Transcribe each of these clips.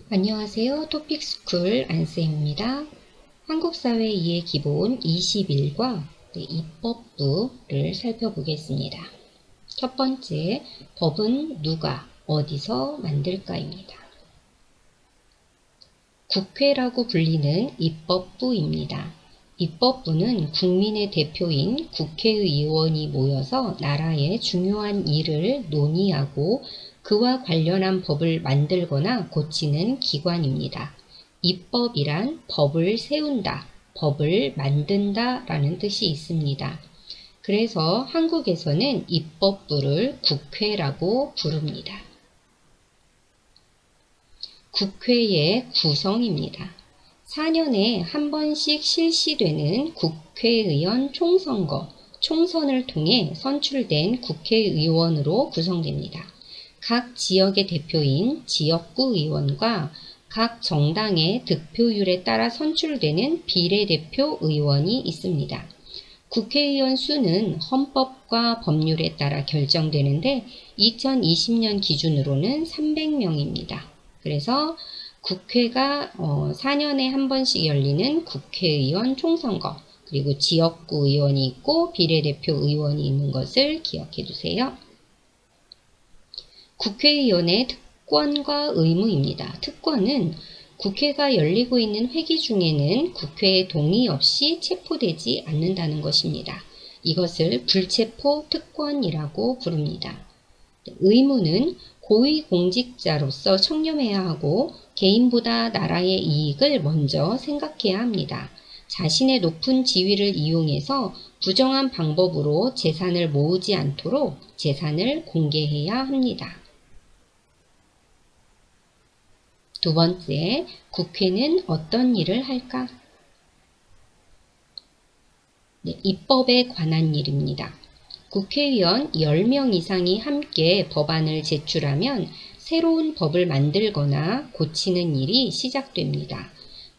안녕하세요. 토픽스쿨 안쌤입니다. 한국사회 이해 기본 21과 입법부를 살펴보겠습니다. 첫 번째, 법은 누가, 어디서 만들까입니다. 국회라고 불리는 입법부입니다. 입법부는 국민의 대표인 국회의원이 모여서 나라의 중요한 일을 논의하고 그와 관련한 법을 만들거나 고치는 기관입니다. 입법이란 법을 세운다, 법을 만든다 라는 뜻이 있습니다. 그래서 한국에서는 입법부를 국회라고 부릅니다. 국회의 구성입니다. 4년에 한 번씩 실시되는 국회의원 총선거, 총선을 통해 선출된 국회의원으로 구성됩니다. 각 지역의 대표인 지역구 의원과 각 정당의 득표율에 따라 선출되는 비례대표 의원이 있습니다. 국회의원 수는 헌법과 법률에 따라 결정되는데 2020년 기준으로는 300명입니다. 그래서 국회가 4년에 한 번씩 열리는 국회의원 총선거, 그리고 지역구 의원이 있고 비례대표 의원이 있는 것을 기억해 두세요. 국회의원의 특권과 의무입니다. 특권은 국회가 열리고 있는 회기 중에는 국회의 동의 없이 체포되지 않는다는 것입니다. 이것을 불체포 특권이라고 부릅니다. 의무는 고위공직자로서 청렴해야 하고 개인보다 나라의 이익을 먼저 생각해야 합니다. 자신의 높은 지위를 이용해서 부정한 방법으로 재산을 모으지 않도록 재산을 공개해야 합니다. 두 번째, 국회는 어떤 일을 할까? 입법에 관한 일입니다. 국회의원 10명 이상이 함께 법안을 제출하면 새로운 법을 만들거나 고치는 일이 시작됩니다.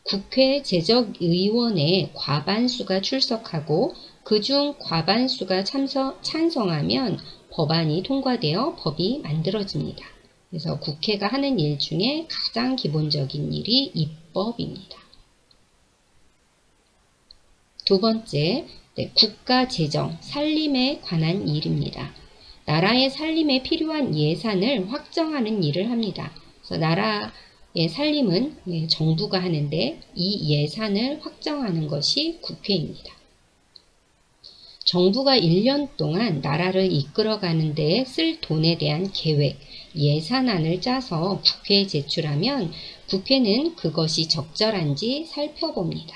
국회 제적의원의 과반수가 출석하고 그중 과반수가 찬성하면 법안이 통과되어 법이 만들어집니다. 그래서 국회가 하는 일 중에 가장 기본적인 일이 입법입니다. 두 번째, 국가 재정, 살림에 관한 일입니다. 나라의 살림에 필요한 예산을 확정하는 일을 합니다. 그래서 나라의 살림은 정부가 하는데 이 예산을 확정하는 것이 국회입니다. 정부가 1년 동안 나라를 이끌어가는 데 쓸 돈에 대한 계획, 예산안을 짜서 국회에 제출하면 국회는 그것이 적절한지 살펴봅니다.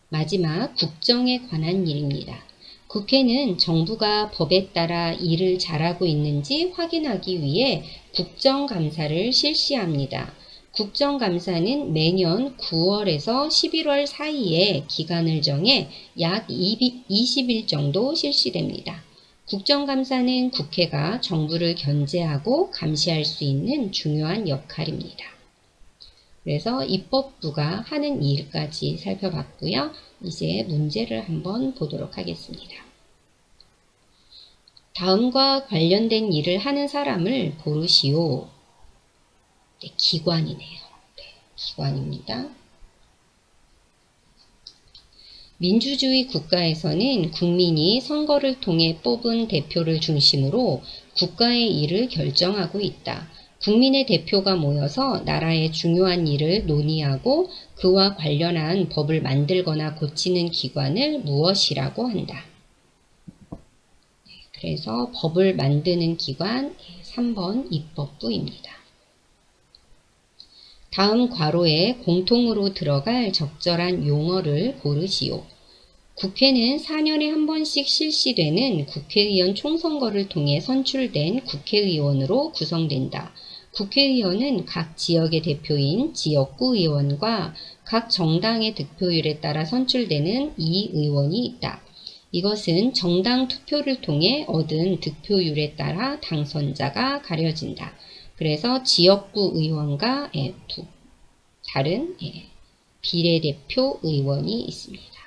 마지막, 국정에 관한 일입니다. 국회는 정부가 법에 따라 일을 잘하고 있는지 확인하기 위해 국정감사를 실시합니다. 국정감사는 매년 9월에서 11월 사이에 기간을 정해 약 20일 정도 실시됩니다. 국정감사는 국회가 정부를 견제하고 감시할 수 있는 중요한 역할입니다. 그래서 입법부가 하는 일까지 살펴봤고요. 이제 문제를 한번 보도록 하겠습니다. 다음과 관련된 일을 하는 사람을 고르시오. 기관이네요. 기관입니다. 민주주의 국가에서는 국민이 선거를 통해 뽑은 대표를 중심으로 국가의 일을 결정하고 있다. 국민의 대표가 모여서 나라의 중요한 일을 논의하고 그와 관련한 법을 만들거나 고치는 기관을 무엇이라고 한다. 그래서 법을 만드는 기관 3번 입법부입니다. 다음 괄호에 공통으로 들어갈 적절한 용어를 고르시오. 국회는 4년에 한 번씩 실시되는 국회의원 총선거를 통해 선출된 국회의원으로 구성된다. 국회의원은 각 지역의 대표인 지역구 의원과 각 정당의 득표율에 따라 선출되는 이 의원이 있다. 이것은 정당 투표를 통해 얻은 득표율에 따라 당선자가 가려진다. 그래서 지역구 의원과 다른 비례대표 의원이 있습니다.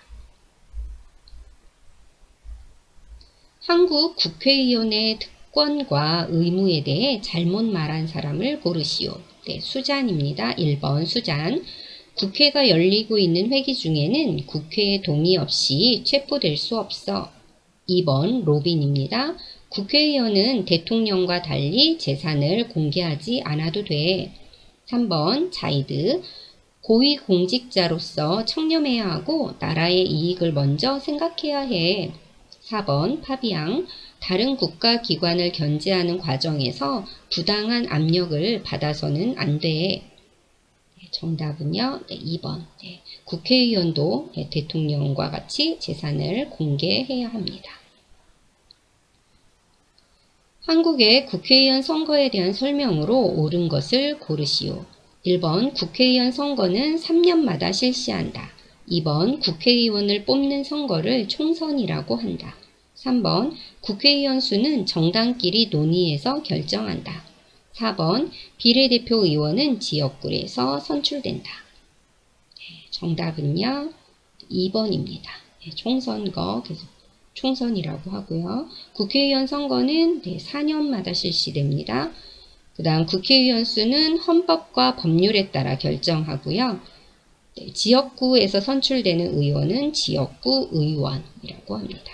한국 국회의원의 특권과 의무에 대해 잘못 말한 사람을 고르시오. 네, 수잔입니다. 1번 수잔. 국회가 열리고 있는 회기 중에는 국회의 동의 없이 체포될 수 없어. 2번 로빈입니다. 국회의원은 대통령과 달리 재산을 공개하지 않아도 돼. 3번 자이드. 고위공직자로서 청렴해야 하고 나라의 이익을 먼저 생각해야 해. 4번 파비앙. 다른 국가기관을 견제하는 과정에서 부당한 압력을 받아서는 안 돼. 정답은요. 네, 2번. 네, 국회의원도 대통령과 같이 재산을 공개해야 합니다. 한국의 국회의원 선거에 대한 설명으로 옳은 것을 고르시오. 1번 국회의원 선거는 3년마다 실시한다. 2번 국회의원을 뽑는 선거를 총선이라고 한다. 3번 국회의원 수는 정당끼리 논의해서 결정한다. 4번 비례대표 의원은 지역구에서 선출된다. 정답은요. 2번입니다. 총선거 계속 총선이라고 하고요. 국회의원 선거는 4년마다 실시됩니다. 그 다음 국회의원 수는 헌법과 법률에 따라 결정하고요. 지역구에서 선출되는 의원은 지역구 의원이라고 합니다.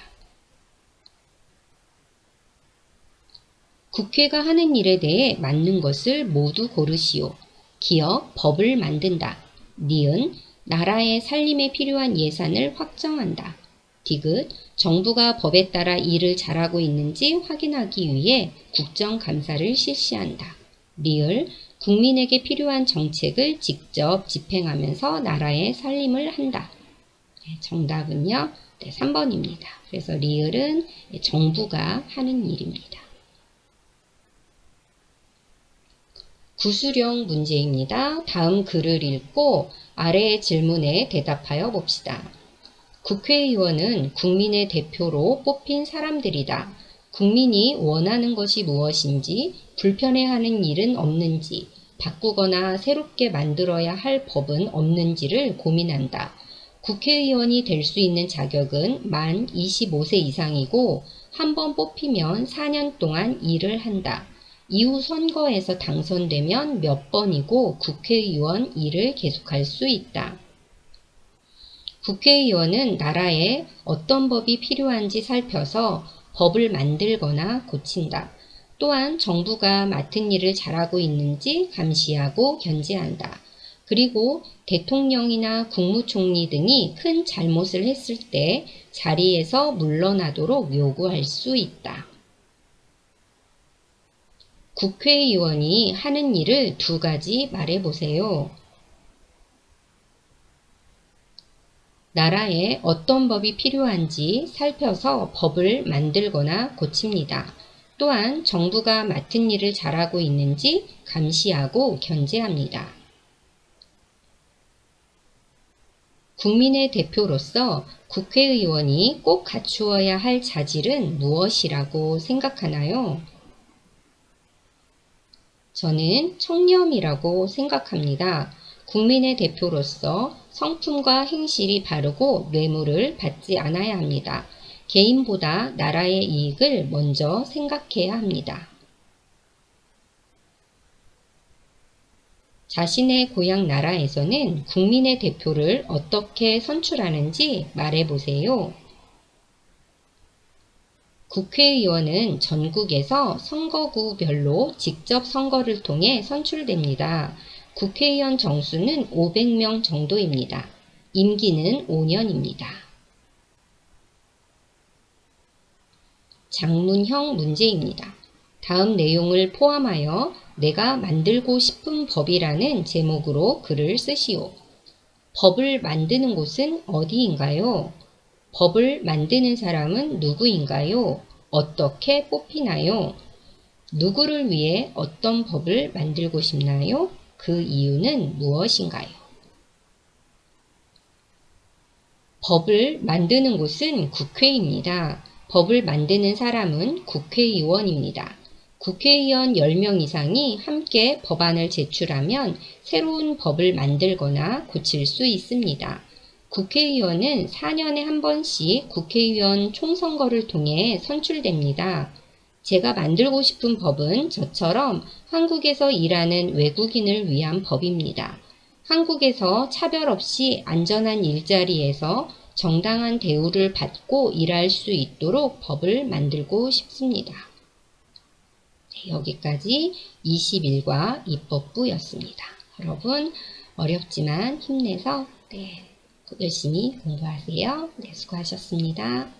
국회가 하는 일에 대해 맞는 것을 모두 고르시오. 기업, 법을 만든다. 니은, 나라의 살림에 필요한 예산을 확정한다. 디귿, 정부가 법에 따라 일을 잘하고 있는지 확인하기 위해 국정감사를 실시한다. 리을, 국민에게 필요한 정책을 직접 집행하면서 나라의 살림을 한다. 정답은요. 3번입니다. 그래서 리을은 정부가 하는 일입니다. 구술형 문제입니다. 다음 글을 읽고 아래의 질문에 대답하여 봅시다. 국회의원은 국민의 대표로 뽑힌 사람들이다. 국민이 원하는 것이 무엇인지, 불편해하는 일은 없는지, 바꾸거나 새롭게 만들어야 할 법은 없는지를 고민한다. 국회의원이 될 수 있는 자격은 만 25세 이상이고 한 번 뽑히면 4년 동안 일을 한다. 이후 선거에서 당선되면 몇 번이고 국회의원 일을 계속할 수 있다. 국회의원은 나라에 어떤 법이 필요한지 살펴서 법을 만들거나 고친다. 또한 정부가 맡은 일을 잘하고 있는지 감시하고 견제한다. 그리고 대통령이나 국무총리 등이 큰 잘못을 했을 때 자리에서 물러나도록 요구할 수 있다. 국회의원이 하는 일을 두 가지 말해보세요. 나라에 어떤 법이 필요한지 살펴서 법을 만들거나 고칩니다. 또한 정부가 맡은 일을 잘하고 있는지 감시하고 견제합니다. 국민의 대표로서 국회의원이 꼭 갖추어야 할 자질은 무엇이라고 생각하나요? 저는 청렴이라고 생각합니다. 국민의 대표로서 성품과 행실이 바르고 뇌물을 받지 않아야 합니다. 개인보다 나라의 이익을 먼저 생각해야 합니다. 자신의 고향 나라에서는 국민의 대표를 어떻게 선출하는지 말해보세요. 국회의원은 전국에서 선거구별로 직접 선거를 통해 선출됩니다. 국회의원 정수는 500명 정도입니다. 임기는 5년입니다. 장문형 문제입니다. 다음 내용을 포함하여 내가 만들고 싶은 법이라는 제목으로 글을 쓰시오. 법을 만드는 곳은 어디인가요? 법을 만드는 사람은 누구인가요? 어떻게 뽑히나요? 누구를 위해 어떤 법을 만들고 싶나요? 그 이유는 무엇인가요? 법을 만드는 곳은 국회입니다. 법을 만드는 사람은 국회의원입니다. 국회의원 10명 이상이 함께 법안을 제출하면 새로운 법을 만들거나 고칠 수 있습니다. 국회의원은 4년에 한 번씩 국회의원 총선거를 통해 선출됩니다. 제가 만들고 싶은 법은 저처럼 한국에서 일하는 외국인을 위한 법입니다. 한국에서 차별 없이 안전한 일자리에서 정당한 대우를 받고 일할 수 있도록 법을 만들고 싶습니다. 네, 여기까지 21과 입법부였습니다. 여러분 어렵지만 힘내서 열심히 공부하세요. 네, 수고하셨습니다.